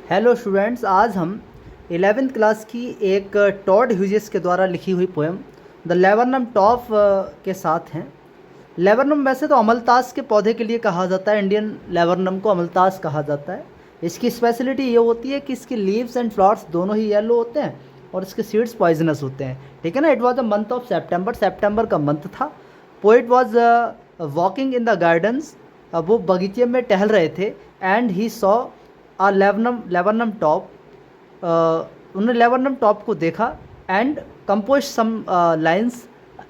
Hello students, आज हम 11th class की एक टॉड ह्यूजेस के द्वारा लिखी हुई पोएम द लेबरनम टॉप के साथ हैं। लेबरनम वैसे तो अमलतास के पौधे के लिए कहा जाता है, इंडियन लेबरनम को अमलतास कहा जाता है। इसकी स्पेशलिटी ये होती है कि इसकी लीव्स एंड फ्लावर्स दोनों ही येलो होते हैं और इसके सीड्स पॉइजनस होते हैं। ठीक है ना। It was the month of September, September का मंथ था। Poet was walking in the gardens, वो बगीचे में टहल रहे थे। And he saw a laburnum top, उन्होंने लेबरनम टॉप को देखा and compose some lines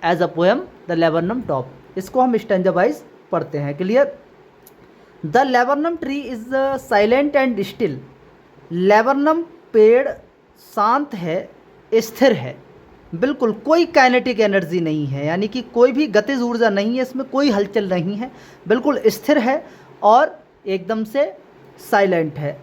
as a poem the laburnum top. इसको हम स्टैंजा वाइज पढ़ते हैं। Clear. The laburnum tree is silent and still. Laburnum पेड़ शांत है, स्थिर है, बिल्कुल कोई काइनेटिक एनर्जी नहीं है, यानी कि कोई भी गतिज ऊर्जा नहीं है, इसमें कोई हलचल नहीं है, बिल्कुल स्थिर है और एकदम से साइलेंट है।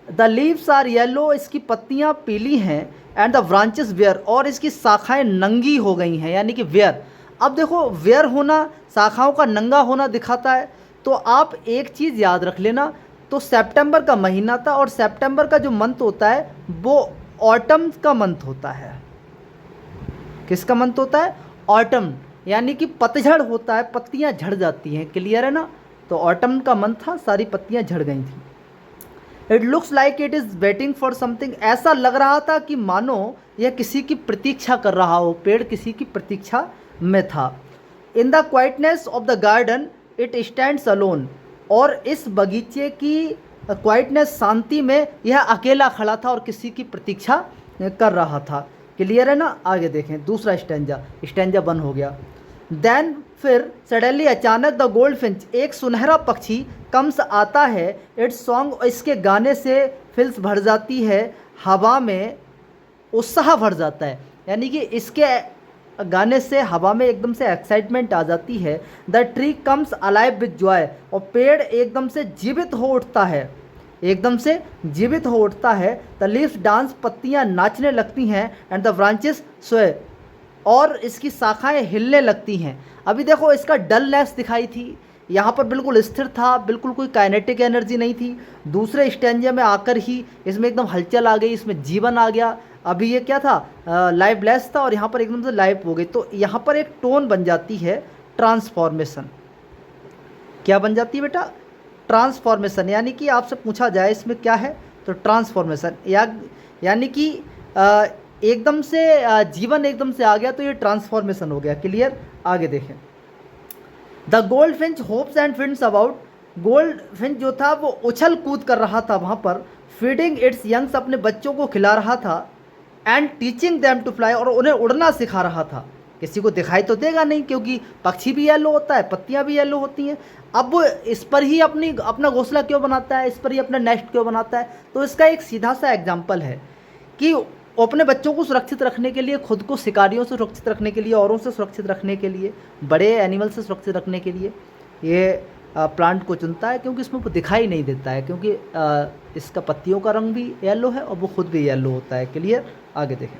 द लीव्स आर येलो, इसकी पत्तियां पीली हैं। एंड द ब्रांचेस वेयर, और इसकी शाखाएं नंगी हो गई हैं, यानी कि वेयर। अब देखो, वेयर होना शाखाओं का नंगा होना दिखाता है। तो आप एक चीज़ याद रख लेना, तो सितंबर का महीना था और सितंबर का जो मंथ होता है वो ऑटम का मंथ होता है। किसका मंथ होता है? ऑटम, यानी कि पतझड़ होता है, पत्तियां झड़ जाती हैं। क्लियर है ना। तो ऑटम का मंथ था, सारी पत्तियां झड़ गई थी। It looks like it is waiting for something, ऐसा लग रहा था कि मानो यह किसी की प्रतीक्षा कर रहा हो, पेड़ किसी की प्रतीक्षा में था। In the quietness of the garden it stands alone, और इस बगीचे की क्वाइटनेस, शांति में यह अकेला खड़ा था और किसी की प्रतीक्षा कर रहा था। क्लियर है ना। आगे देखें दूसरा स्टैंजा, स्टैंजा 1 हो गया। देन फिर सडनली अचानक द गोल्ड फिंच, एक सुनहरा पक्षी कम्स आता है। इट्स सॉन्ग, इसके गाने से फिल्स भर जाती है, हवा में उत्साह भर जाता है, यानी कि इसके गाने से हवा में एकदम से एक्साइटमेंट आ जाती है। The tree comes alive with Joy, और पेड़ एकदम से जीवित हो उठता है, एकदम से जीवित हो उठता है। द लीव्स डांस, पत्तियां नाचने लगती हैं। एंड द ब्रांचेस स्वे, और इसकी शाखाएं हिलने लगती हैं। अभी देखो, इसका डलनेस दिखाई थी, यहाँ पर बिल्कुल स्थिर था, बिल्कुल कोई काइनेटिक एनर्जी नहीं थी। दूसरे स्टैंजे में आकर ही इसमें एकदम हलचल आ गई, इसमें जीवन आ गया। अभी ये क्या था? लाइवलेस था, और यहाँ पर एकदम से लाइव हो गई। तो यहाँ पर एक टोन बन जाती है ट्रांसफॉर्मेशन। क्या बन जाती है बेटा? ट्रांसफॉर्मेशन। यानी कि आपसे पूछा जाए इसमें क्या है, तो ट्रांसफॉर्मेशन, यानी कि एकदम से जीवन एकदम से आ गया, तो ये ट्रांसफॉर्मेशन हो गया। क्लियर। आगे देखें। The goldfinch hopes and finds about, goldfinch जो था वो उछल कूद कर रहा था वहाँ पर। फीडिंग इट्स यंग्स, अपने बच्चों को खिला रहा था। And teaching them to fly, और उन्हें उड़ना सिखा रहा था। किसी को दिखाई तो देगा नहीं, क्योंकि पक्षी भी येलो होता है, पत्तियां भी येलो होती हैं। अब वो इस पर ही अपना घोंसला क्यों बनाता है, इस पर ही अपना नेस्ट क्यों बनाता है? तो इसका एक सीधा सा एग्जाम्पल है कि वो अपने बच्चों को सुरक्षित रखने के लिए, खुद को शिकारियों से सुरक्षित रखने के लिए, औरों से सुरक्षित रखने के लिए, बड़े एनिमल से सुरक्षित रखने के लिए ये प्लांट को चुनता है, क्योंकि इसमें वो दिखाई नहीं देता है, क्योंकि इसका पत्तियों का रंग भी येलो है और वो खुद भी येलो होता है। क्लियर। आगे देखें।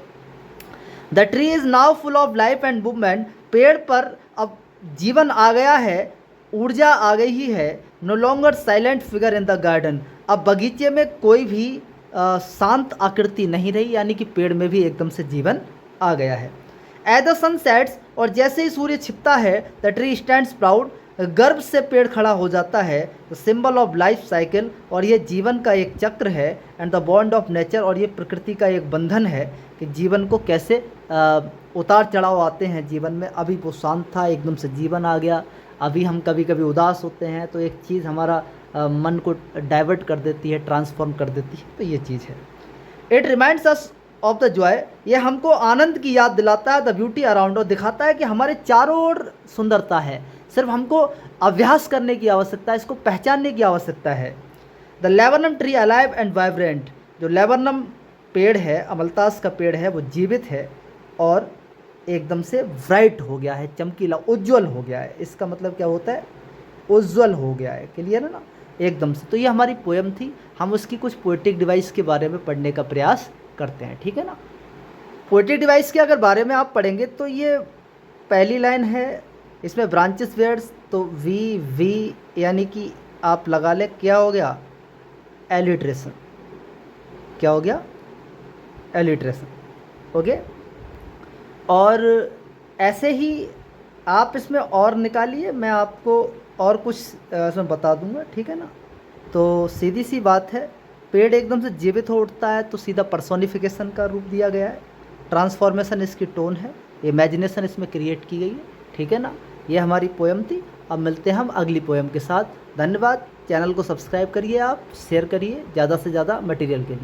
The tree is now full of life and movement, पेड़ पर अब जीवन आ गया है, ऊर्जा आ गई ही है। No longer silent figure in the garden, अब बगीचे में कोई भी शांत आकृति नहीं रही, यानी कि पेड़ में भी एकदम से जीवन आ गया है। एज द सन सेट्स, और जैसे ही सूर्य छिपता है, द ट्री स्टैंड्स प्राउड, गर्व से पेड़ खड़ा हो जाता है। The symbol of life cycle, और ये जीवन का एक चक्र है। And the bond of nature, और ये प्रकृति का एक बंधन है कि जीवन को कैसे उतार चढ़ाव आते हैं जीवन में। अभी वो शांत था, एकदम से जीवन आ गया। अभी हम कभी कभी उदास होते हैं, तो एक चीज़ हमारा मन को डाइवर्ट कर देती है, ट्रांसफॉर्म कर देती है, तो ये चीज़ है। It reminds us of the Joy, ये हमको आनंद की याद दिलाता है। द ब्यूटी अराउंड, और दिखाता है कि हमारे चारों ओर सुंदरता है, सिर्फ हमको अभ्यास करने की आवश्यकता है, इसको पहचानने की आवश्यकता है। The laburnum tree alive and vibrant, जो लेबरनम पेड़ है, अमलतास का पेड़ है, वो जीवित है और एकदम से ब्राइट हो गया है, चमकीला, उज्ज्वल हो गया है। इसका मतलब क्या होता है? उज्ज्वल हो गया है। क्लियर है ना। एकदम से। तो ये हमारी पोएम थी, हम उसकी कुछ पोएटिक डिवाइस के बारे में पढ़ने का प्रयास करते हैं। ठीक है ना। पोएटिक डिवाइस के अगर बारे में आप पढ़ेंगे तो ये पहली लाइन है, इसमें ब्रांचेस वेयर्स, तो वी यानी कि आप लगा ले, क्या हो गया? एलिट्रेशन। क्या हो गया, एलिट्रेशन। ओके, और ऐसे ही आप इसमें और निकालिए, मैं आपको और कुछ इसमें बता दूंगा, ठीक है ना। तो सीधी सी बात है, पेड़ एकदम से जीवित हो उठता है तो सीधा पर्सोनिफिकेशन का रूप दिया गया है, ट्रांसफॉर्मेशन इसकी टोन है, इमेजिनेशन इसमें क्रिएट की गई है, ठीक है ना। ये हमारी पोएम थी। अब मिलते हैं हम अगली पोएम के साथ। धन्यवाद। चैनल को सब्सक्राइब करिए, आप शेयर करिए ज़्यादा से ज़्यादा मटेरियल के लिए।